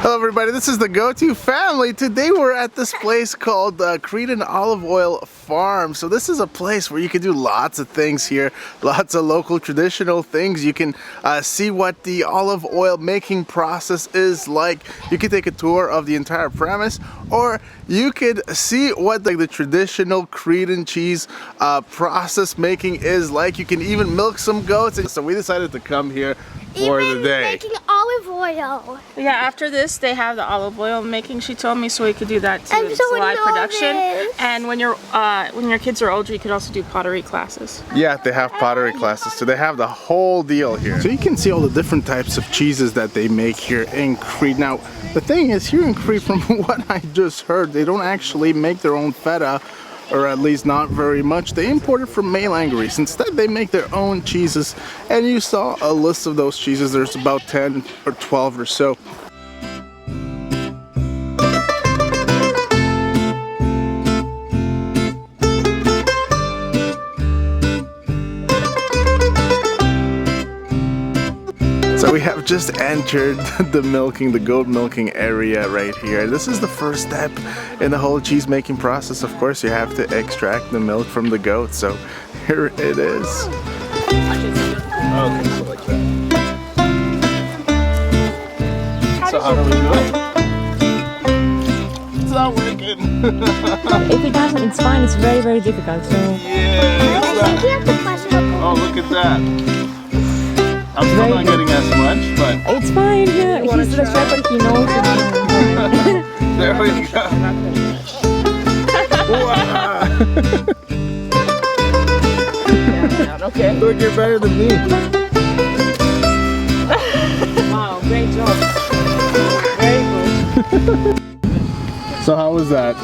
Hello everybody, this is the Go-To Family. Today we're at this place called Cretan Olive Oil Farm. So this is a place where you can do lots of things here, lots of local traditional things. You can see what the olive oil making process is like. You can take a tour of the entire premise, or you could see what the traditional Cretan cheese process making is like. You can even milk some goats. So we decided to come here for the day. Making olive oil. Yeah, after this they have the olive oil making, she told me, so we could do that too. It's live production. And when your kids are older, you could also do pottery classes. Yeah, they have pottery classes, so they have the whole deal here. So you can see all the different types of cheeses that they make here in Crete. Now, the thing is, here in Crete, from what I just heard, they don't actually make their own feta, or at least not very much. They import it from mainland Greece. Instead, they make their own cheeses, and you saw a list of those cheeses. There's about 10 or 12 or so. So we have just entered the goat milking area right here. This is the first step in the whole cheese making process. Of course, you have to extract the milk from the goat. So here it is. Okay, so like that. So how do we do it? It's not working. If it doesn't, it's fine. It's very, very difficult. So yeah. Oh, look at that. I'm still not getting as much, but it's fine. Yeah. He's the shepherd, he knows. There we go. Wow. Okay. Look, you're better than me. Wow, great job. Very good. So how was that?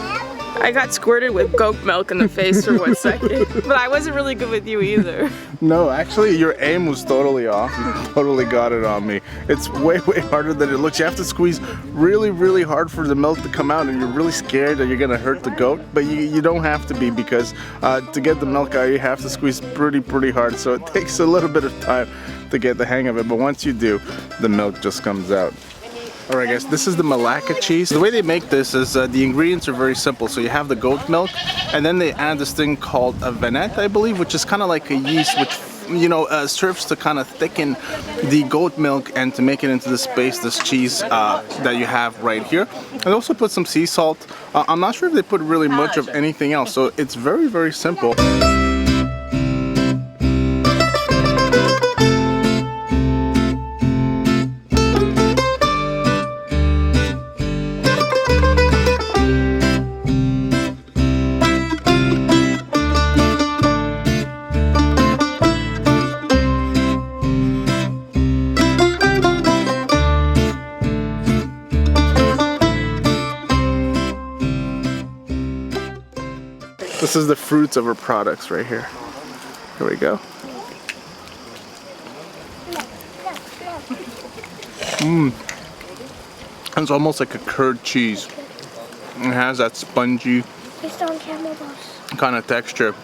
I got squirted with goat milk in the face for 1 second, but I wasn't really good with you either. No, actually your aim was totally off. You totally got it on me. It's way, way harder than it looks. You have to squeeze really, really hard for the milk to come out, and you're really scared that you're gonna hurt the goat, but you don't have to be, because to get the milk out, you have to squeeze pretty hard. So it takes a little bit of time to get the hang of it, but once you do, the milk just comes out. Alright guys, this is the Malacca cheese. The way they make this is the ingredients are very simple. So you have the goat milk, and then they add this thing called a venet, I believe, which is kind of like a yeast which serves to kind of thicken the goat milk and to make it into this cheese that you have right here. And they also put some sea salt. I'm not sure if they put really much of anything else, so it's very, very simple. This is the fruits of our products right here. Here we go. It's almost like a curd cheese. It has that spongy kind of texture.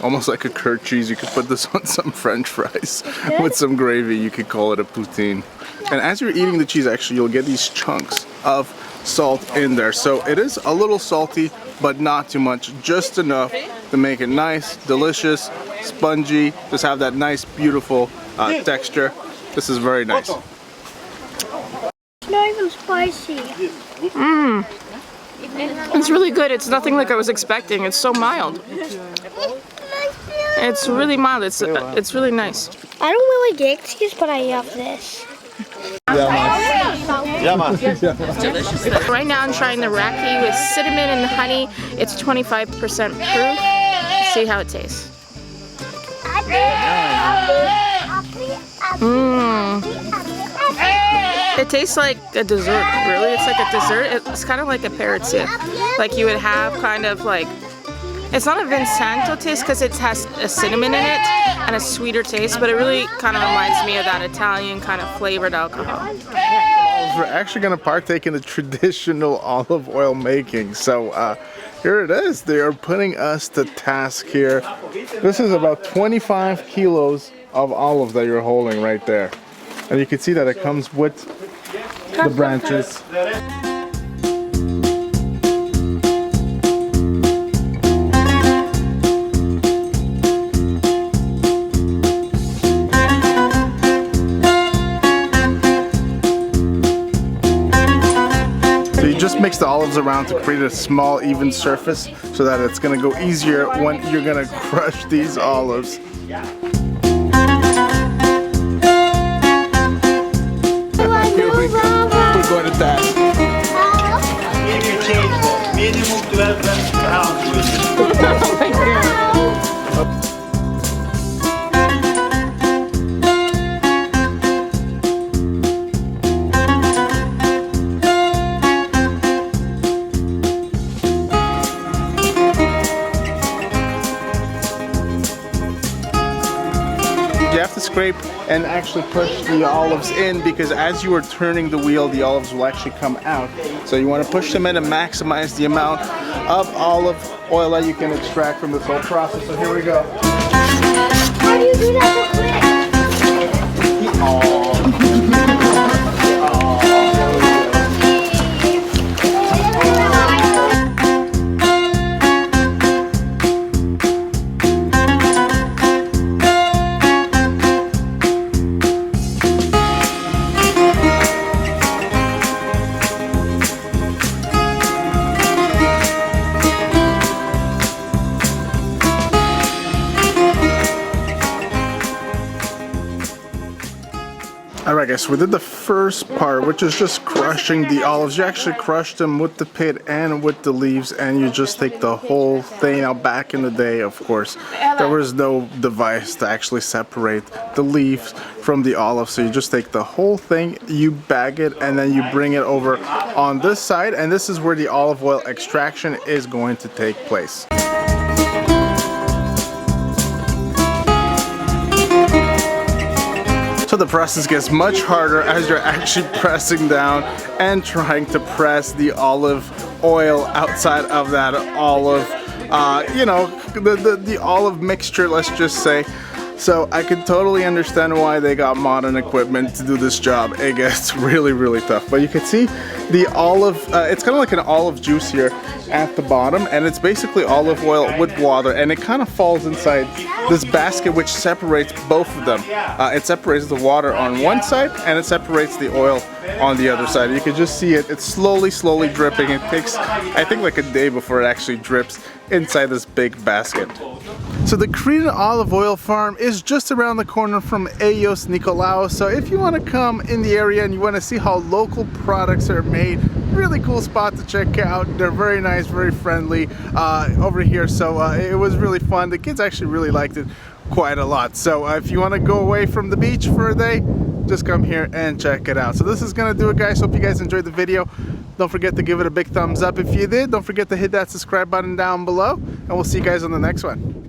Almost like a curd cheese. You could put this on some French fries with some gravy. You could call it a poutine. And as you're eating the cheese, actually, you'll get these chunks of salt in there. So it is a little salty, but not too much. Just enough to make it nice, delicious, spongy. Just have that nice, beautiful texture. This is very nice. It's not even spicy. It's really good. It's nothing like I was expecting. It's so mild. It's really mild. It's really nice. I don't really get cheese, but I love this. It's delicious. Right now I'm trying the raki with cinnamon and honey. It's 25% proof. See how it tastes. It tastes like a dessert, really. It's like a dessert. It's kind of like a parrotsieve. Like you would have kind of like, it's not a Vinsanto taste because it has a cinnamon in it and a sweeter taste, but it really kind of reminds me of that Italian kind of flavored alcohol. We're actually going to partake in the traditional olive oil making. So here it is. They are putting us to task here. This is about 25 kilos of olive that you're holding right there. And you can see that it comes with the branches. So you just mix the olives around to create a small even surface so that it's going to go easier when you're going to crush these olives. We're going to task. Oh my God. You have to scrape and actually push the olives in, because as you are turning the wheel, the olives will actually come out. So you want to push them in and maximize the amount of olive oil that you can extract from this whole process. So here we go. How do you do that so quick? Alright guys, so we did the first part, which is just crushing the olives. You actually crush them with the pit and with the leaves, and you just take the whole thing. Now back in the day, of course, there was no device to actually separate the leaves from the olives. So you just take the whole thing, you bag it, and then you bring it over on this side, and this is where the olive oil extraction is going to take place. So the process gets much harder as you're actually pressing down and trying to press the olive oil outside of that olive, the olive mixture, let's just say. So I could totally understand why they got modern equipment to do this job. It gets really, really tough. But you can see the olive, it's kind of like an olive juice here at the bottom, and it's basically olive oil with water, and it kind of falls inside this basket which separates both of them. It separates the water on one side and it separates the oil on the other side. You can just see it, it's slowly dripping. It takes, I think, like a day before it actually drips inside this big basket. So the Cretan olive oil farm is just around the corner from Agios Nikolaos. So if you want to come in the area and you want to see how local products are made, really cool spot to check out. They're very nice, very friendly over here. So it was really fun. The kids actually really liked it quite a lot. So if you want to go away from the beach for a day, just come here and check it out. So this is gonna do it, guys. Hope you guys enjoyed the video. Don't forget to give it a big thumbs up if you did. Don't forget to hit that subscribe button down below, and we'll see you guys on the next one.